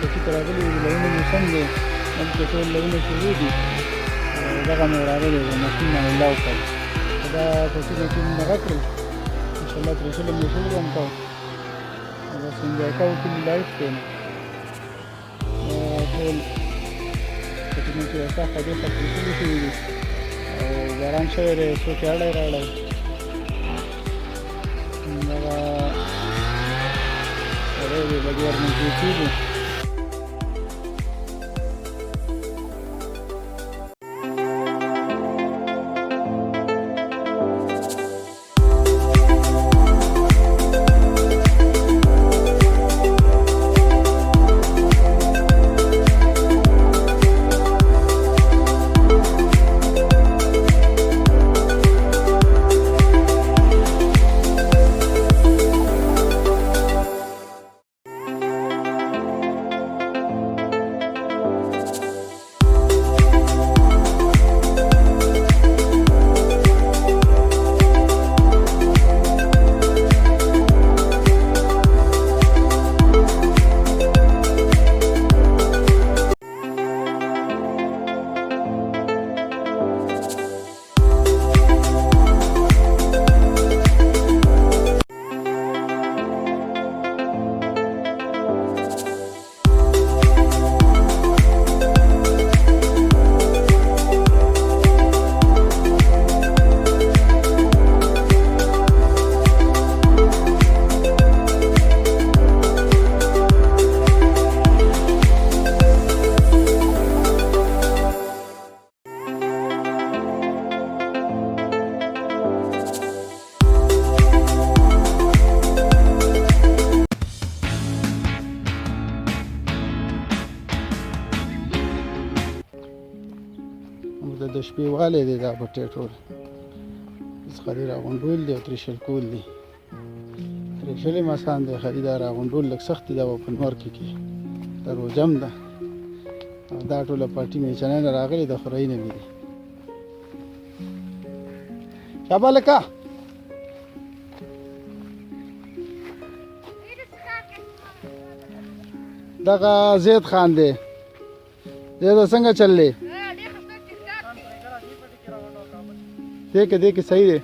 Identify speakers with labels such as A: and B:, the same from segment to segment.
A: پکې ته راغلي لونه موسم دی دلته ټول لونه شروع دي دغه مې راغلی و ماشین باندې لاو کړ دا پکې کې دغه کړل انشاءالله ترېشل مې شروع هم کوو بس انجوای کوو کلي لایف کې نو ټول پکې کې سخته دې ته ترېشلې شوي دي او باران شوی دی څوک یې اړی راړی دغه سړی دی لږ ورنږدې کېږو د شپې والی دی دا پټی ټول خالي راغونډول دي او ترېشل کول دي ترېشل هم اسان دی خالي دا راغونډول لږ سخت دي دا به په نور کې دا روجم ده او دا ټوله پارټي میچنۍ نه راغلې د خورۍ نه مې دي شابه لکه دغه زید خان دی زیده څنګه چل دی دیکھ صحیح ہے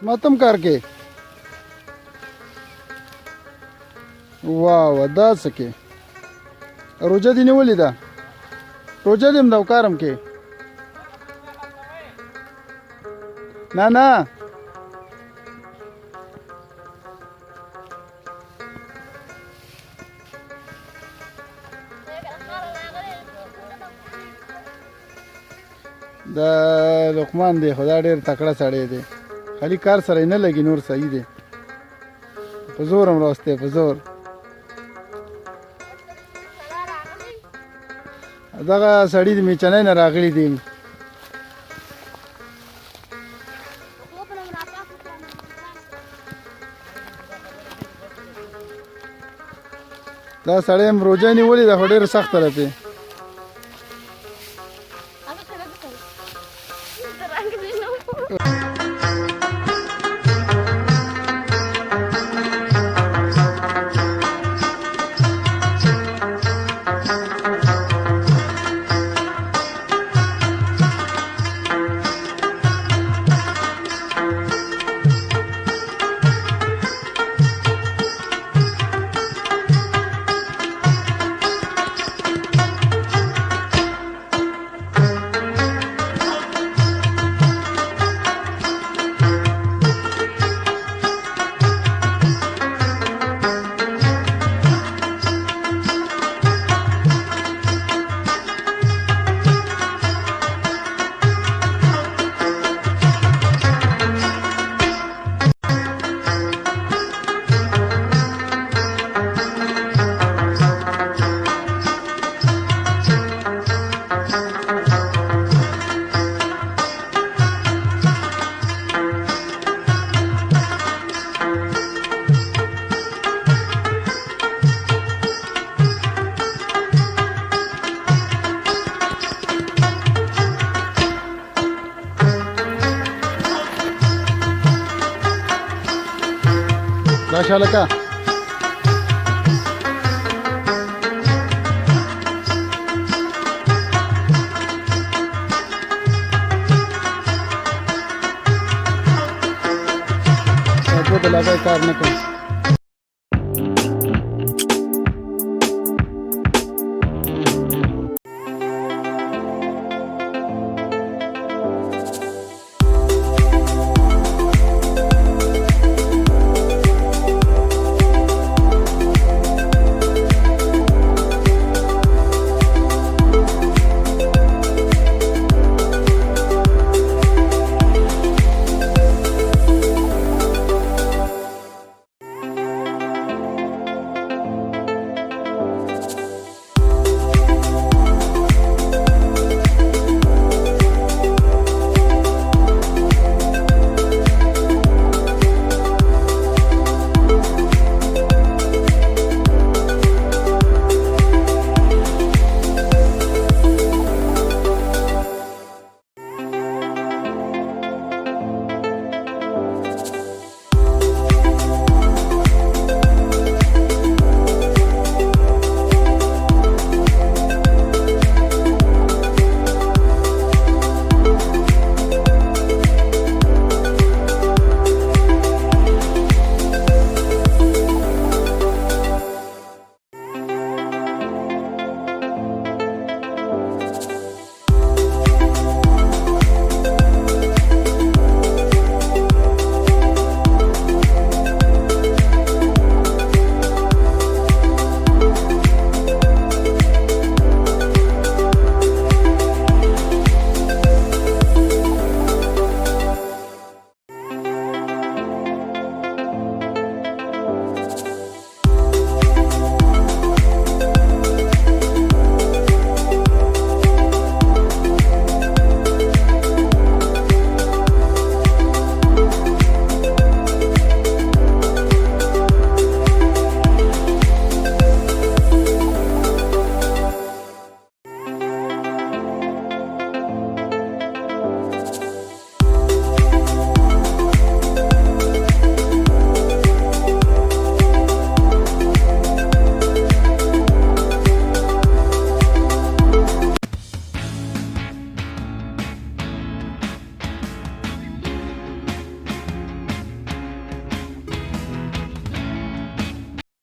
A: اسماتم کار کې واو دا سکه روجه دی نیولې ده روجه دې مدو کارم کې نه نه دا لقمان دی خدا ډېر تکړه سړی دی خالی کار سره نه لګي نور صحیح دی په زور هم راوستی په زور دغه سړي د میچنۍ نه راغلی دی دا سړی هم روجه نیولې ده خو ډېره سخته ده پې راشه لکه د لګای کار نه کوي